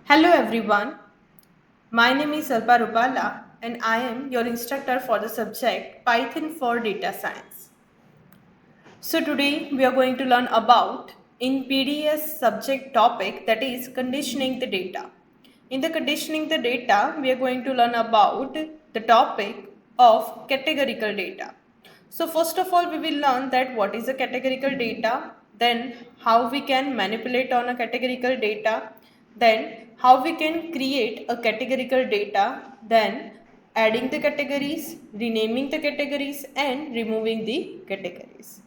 Hello everyone, my name is Alpa Rupala and I am your instructor for the subject Python for Data Science. So today we are going to learn about in PDS subject topic, that is conditioning the data. In the conditioning the data, we are going to learn about the topic of categorical data. So first of all, we will learn that what is a categorical data, then how we can manipulate on a categorical data, then how we can create a categorical data, then adding the categories, renaming the categories and removing the categories.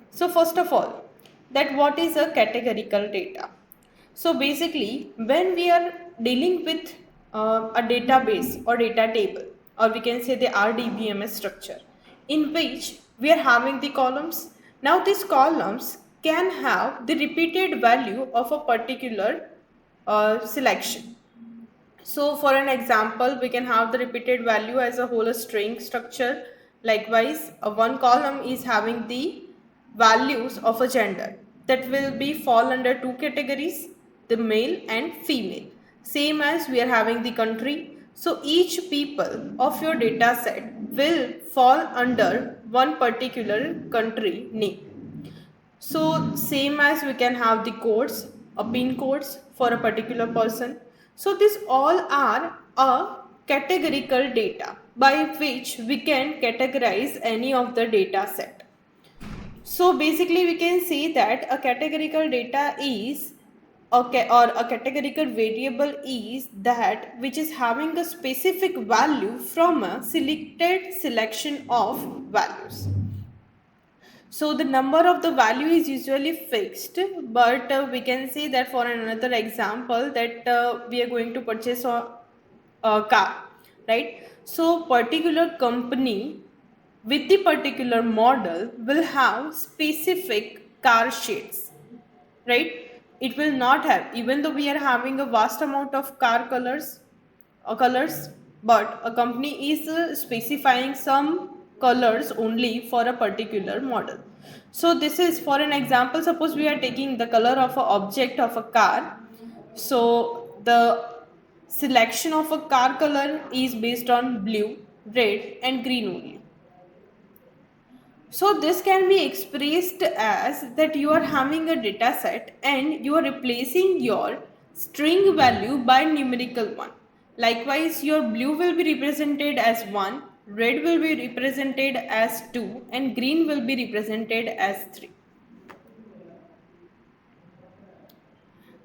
So first of all, that what is a categorical data? So basically, when we are dealing with a database or data table, or we can say the RDBMS structure, in which we are having the columns. Now these columns can have the repeated value of a particular selection. So for an example, we can have the repeated value as a whole string structure. Likewise, one column is having the values of a gender that will be fall under two categories, the male and female. Same as we are having the country. So each people of your data set will fall under one particular country name. So same as we can have the codes, a pin codes for a particular person. So these all are a categorical data by which we can categorize any of the data set. So basically we can say that a categorical data is or a categorical variable is that which is having a specific value from a selected selection of values. So the number of the value is usually fixed, but we can say that for another example that we are going to purchase a car, right? So particular company with the particular model will have specific car shades, right? It will not have, even though we are having a vast amount of car colors, but a company is specifying some colors only for a particular model. So this is for an example. Suppose we are taking the color of an object of a car. So the selection of a car color is based on blue, red and green only. So this can be expressed as that you are having a data set and you are replacing your string value by numerical one. Likewise, your blue will be represented as 1, red will be represented as 2 and green will be represented as 3.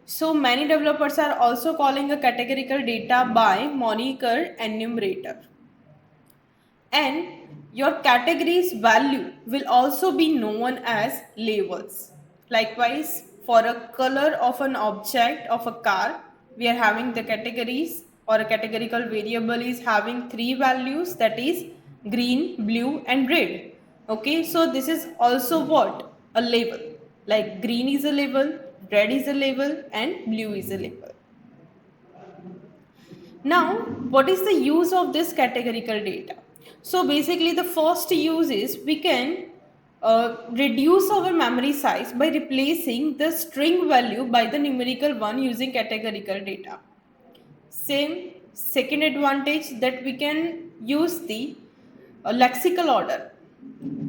So many developers are also calling a categorical data by moniker enumerator. And your categories value will also be known as labels. Likewise, for a color of an object of a car, we are having the categories, or a categorical variable is having three values, that is green, blue and red. Okay, so this is also what? A label. Like green is a label, red is a label and blue is a label. Now, what is the use of this categorical data? So basically the first use is we can reduce our memory size by replacing the string value by the numerical one using categorical data. Same second advantage, that we can use the lexical order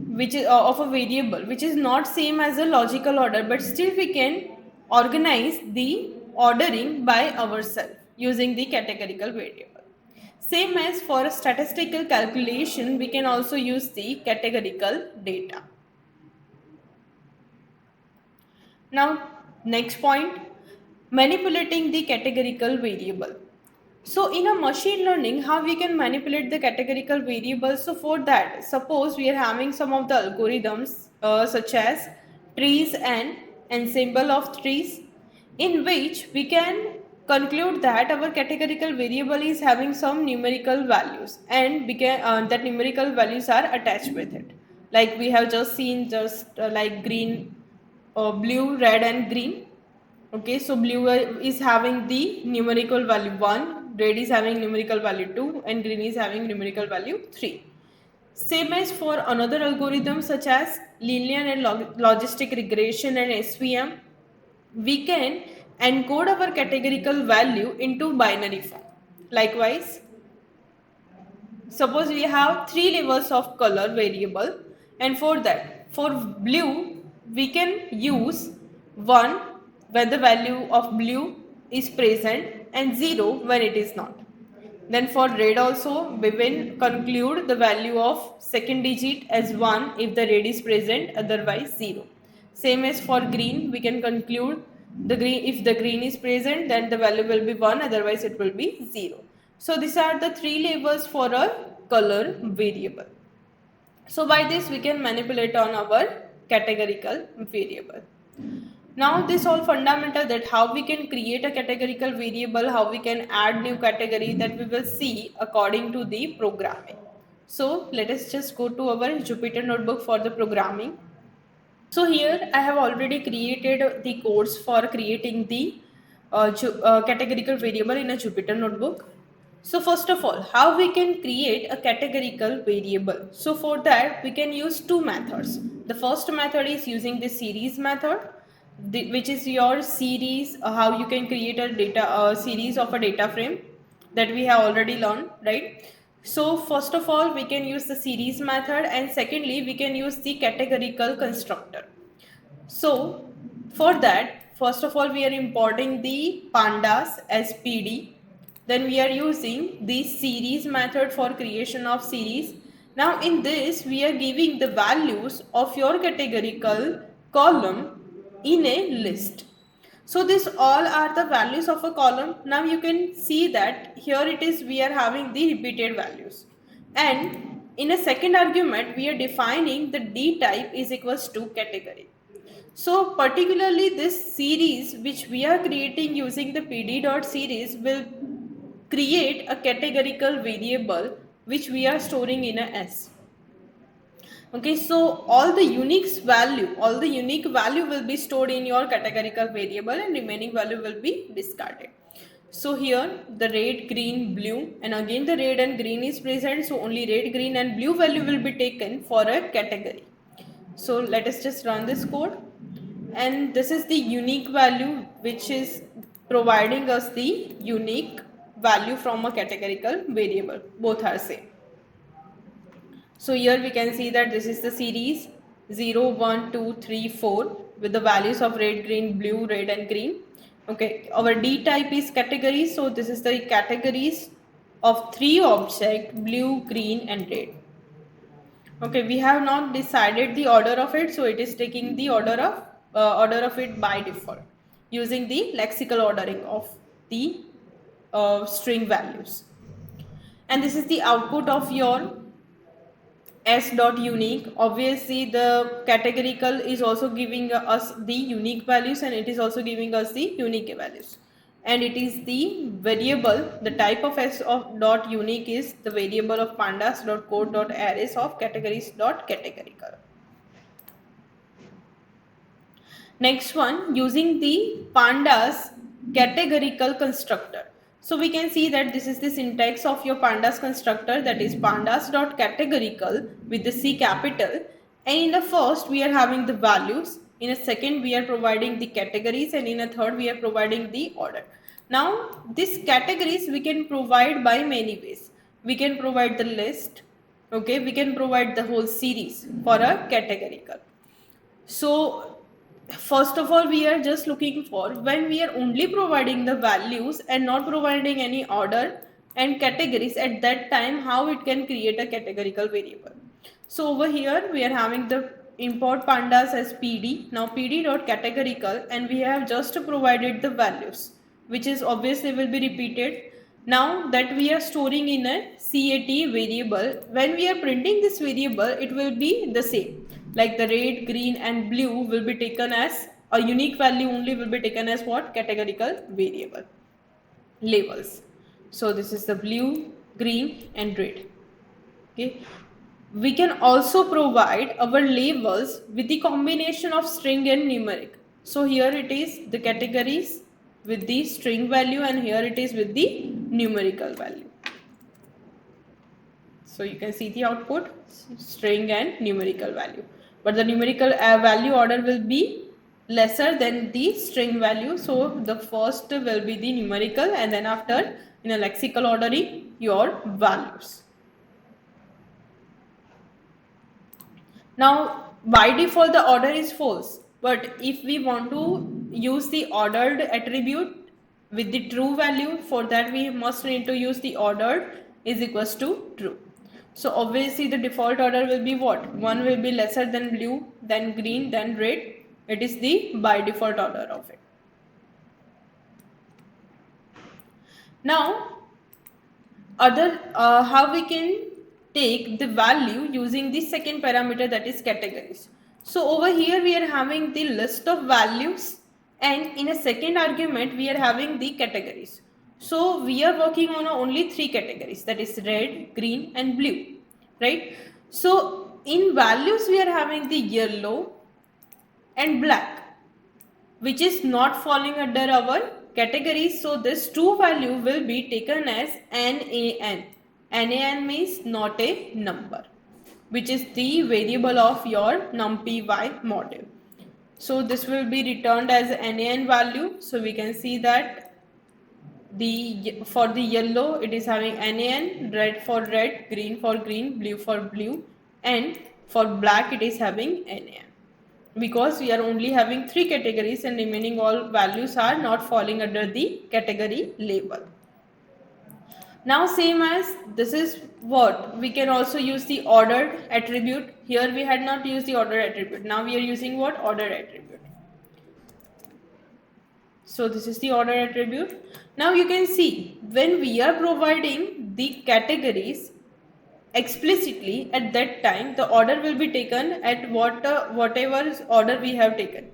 which is of a variable which is not same as a logical order, but still we can organize the ordering by ourselves using the categorical variable. Same as for a statistical calculation, we can also use the categorical data. Now next point, manipulating the categorical variable. So in a machine learning, how we can manipulate the categorical variables? So for that, suppose we are having some of the algorithms such as trees and ensemble of trees, in which we can conclude that our categorical variable is having some numerical values and we can, that numerical values are attached with it. Like we have just seen like green, blue, red and green. Okay, so blue is having the numerical value 1, red is having numerical value 2 and green is having numerical value 3. Same as for another algorithm such as linear and logistic regression and SVM, we can encode our categorical value into binary form. Likewise, suppose we have three levels of color variable, and for that, for blue, we can use 1 when the value of blue is present and 0 when it is not. Then for red also, we will conclude the value of second digit as 1 if the red is present, otherwise 0. Same as for green, we can conclude the green, if the green is present, then the value will be 1, otherwise it will be 0. So these are the three labels for a color variable. So by this we can manipulate on our categorical variable. Now this all fundamental that how we can create a categorical variable, how we can add new category, that we will see according to the programming. So let us just go to our Jupyter notebook for the programming. So here I have already created the codes for creating the categorical variable in a Jupyter notebook. So first of all, how we can create a categorical variable? So for that we can use two methods. The first method is using the series method, which is your series, how you can create a data series of a data frame that we have already learned, right? So first of all, we can use the series method, and secondly, we can use the categorical constructor. So for that, first of all, we are importing the pandas as PD. Then we are using the series method for creation of series. Now in this, we are giving the values of your categorical column in a list. So this all are the values of a column. Now you can see that here it is, we are having the repeated values. And in a second argument, we are defining the D type is equals to category. So particularly this series which we are creating using the pd.series will create a categorical variable which we are storing in a S. Okay, so all the unique value will be stored in your categorical variable, and remaining value will be discarded. So here the red, green, blue, and again the red and green is present, so only red, green and blue value will be taken for a category. So let us just run this code, and this is the unique value which is providing us the unique value from a categorical variable. Both are same. So here we can see that this is the series 0, 1, 2, 3, 4 with the values of red, green, blue, red and green. Okay, our D type is categories, so this is the categories of three objects, blue, green and red. Okay, we have not decided the order of it, so it is taking the order of it by default using the lexical ordering of the string values. And this is the output of your s.unique. Obviously the categorical is also giving us the unique values, and it is also giving us the unique values, and it is the variable, the type of s of dot unique is the variable of pandas.code.arrays of categories.categorical. Next one, using the pandas categorical constructor. So we can see that this is the syntax of your pandas constructor, that is pandas.categorical with the C capital. And in the first we are having the values, in a second we are providing the categories, and in a third we are providing the order. Now these categories we can provide by many ways. We can provide the list, okay, we can provide the whole series for a categorical. So first of all, we are just looking for when we are only providing the values and not providing any order and categories, at that time how it can create a categorical variable. So over here we are having the import pandas as PD. Now PD.categorical, and we have just provided the values, which is obviously will be repeated. Now that we are storing in a CAT variable, when we are printing this variable, it will be the same. Like the red, green and blue will be taken as a unique value only, will be taken as what? Categorical variable labels. So this is the blue, green and red. Okay. We can also provide our labels with the combination of string and numeric. So here it is the categories with the string value, and here it is with the numerical value. So you can see the output, string and numerical value. But the numerical value order will be lesser than the string value. So the first will be the numerical, and then after in a lexical ordering your values. Now by default the order is false, but if we want to use the ordered attribute with the true value, for that we must need to use the ordered is equals to true. So obviously the default order will be what? One will be lesser than blue, then green, then red. It is the by default order of it. Now how we can take the value using the second parameter, that is categories. So over here we are having the list of values, and in a second argument we are having the categories. So we are working on only three categories, that is red, green and blue, right? So in values we are having the yellow and black, which is not falling under our categories. So this true value will be taken as NaN. NaN means not a number, which is the variable of your numpy module. So this will be returned as NaN value. So we can see that for the yellow it is having NaN, red for red, green for green, blue for blue, and for black it is having NaN. Because we are only having three categories and remaining all values are not falling under the category label. Now same as this is what we can also use the ordered attribute. Here we had not used the ordered attribute. Now we are using what? Ordered attribute. So this is the ordered attribute. Now you can see when we are providing the categories explicitly, at that time the order will be taken at whatever order we have taken,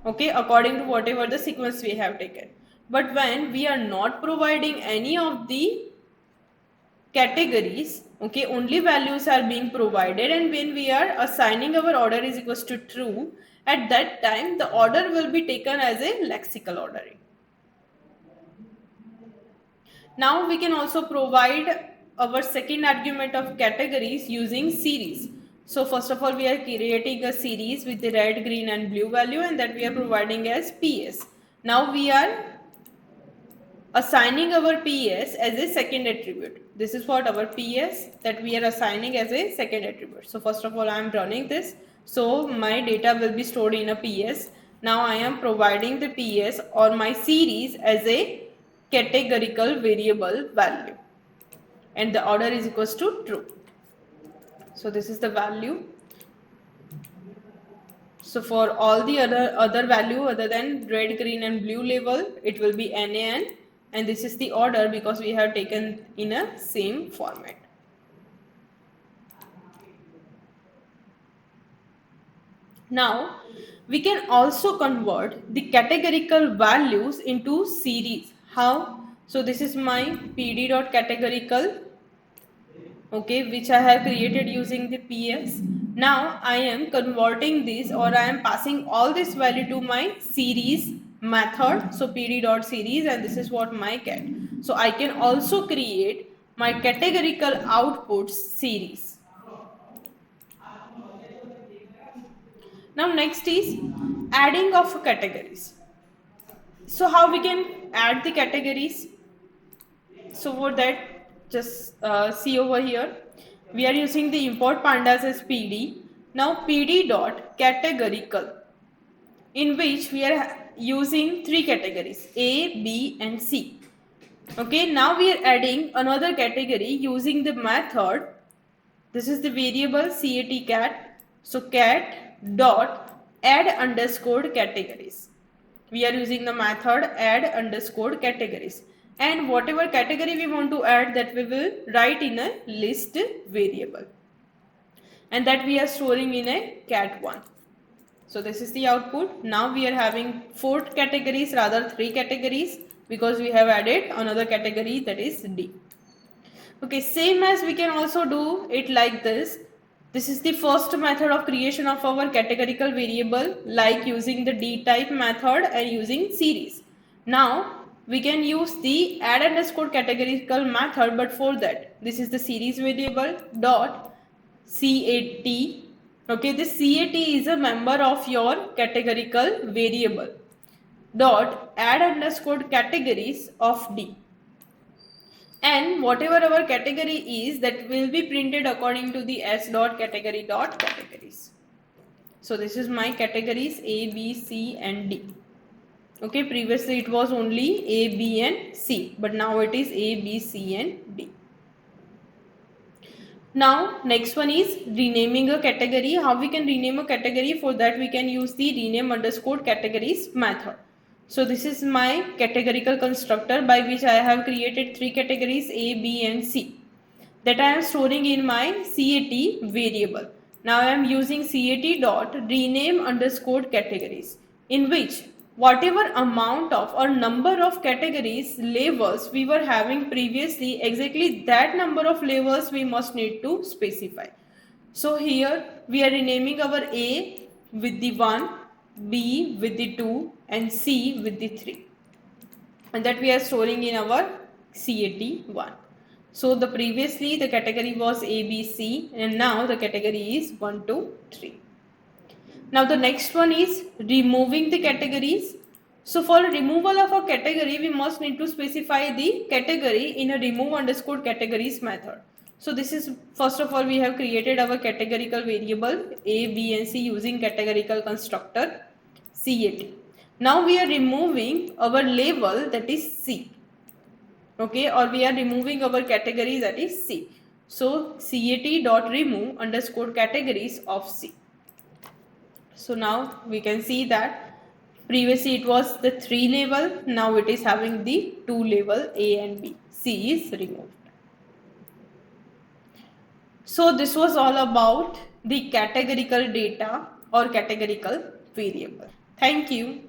okay, according to whatever the sequence we have taken. But when we are not providing any of the categories, okay, only values are being provided, and when we are assigning our order is equals to true, at that time the order will be taken as a lexical ordering. Now we can also provide our second argument of categories using series. So first of all we are creating a series with the red, green and blue value, and that we are providing as PS. Now we are assigning our PS as a second attribute. This is what our PS that we are assigning as a second attribute. So first of all I am running this. So my data will be stored in a PS. Now I am providing the PS or my series as a categorical variable value, and the order is equals to true. So this is the value. So for all the other value other than red, green and blue label, it will be NaN, and this is the order because we have taken in a same format. Now we can also convert the categorical values into series. How? So this is my pd.categorical, okay, which I have created using the PS. Now I am converting this, or I am passing all this value to my series method. So pd.series, and this is what my cat. So I can also create my categorical outputs series. Now next is adding of categories. So how we can add the categories? So for that, just see over here, we are using the import pandas as PD. Now PD dot categorical, in which we are using three categories A, B and C. Okay, now we are adding another category using the method. This is the variable cat. So cat dot add underscore categories. We are using the method add underscore categories, and whatever category we want to add, that we will write in a list variable, and that we are storing in a cat1. So this is the output. Now we are having four categories, rather three categories, because we have added another category, that is D. Okay, same as we can also do it like this. This is the first method of creation of our categorical variable, like using the D type method and using series. Now we can use the add underscore categorical method, but for that, this is the series variable dot cat. Okay, this cat is a member of your categorical variable dot add underscore categories of d, and whatever our category is, that will be printed according to the s dot category dot categories. So this is my categories A, B, C and D. Okay, previously it was only A, B and C, but now it is A, B, C and D. Now next one is renaming a category. How we can rename a category? For that we can use the rename underscore categories method. So this is my categorical constructor by which I have created three categories A, B and C that I am storing in my cat variable. Now I am using cat dot rename underscore categories, in which whatever amount of or number of categories labels we were having previously, exactly that number of labels we must need to specify. So here we are renaming our A with the 1, B with the 2 and C with the 3, and that we are storing in our cat1. So the previously the category was A, B, C, and now the category is 1, 2, 3. Now the next one is removing the categories. So for removal of a category, we must need to specify the category in a remove underscore categories method. So this is, first of all, we have created our categorical variable A, B and C using categorical constructor cat. Now we are removing our label, that is C. Okay, or we are removing our category, that is C. So cat dot remove underscore categories of C. So now we can see that previously it was the 3 label, now it is having the 2 label A and B. C is removed. So this was all about the categorical data or categorical variable. Thank you.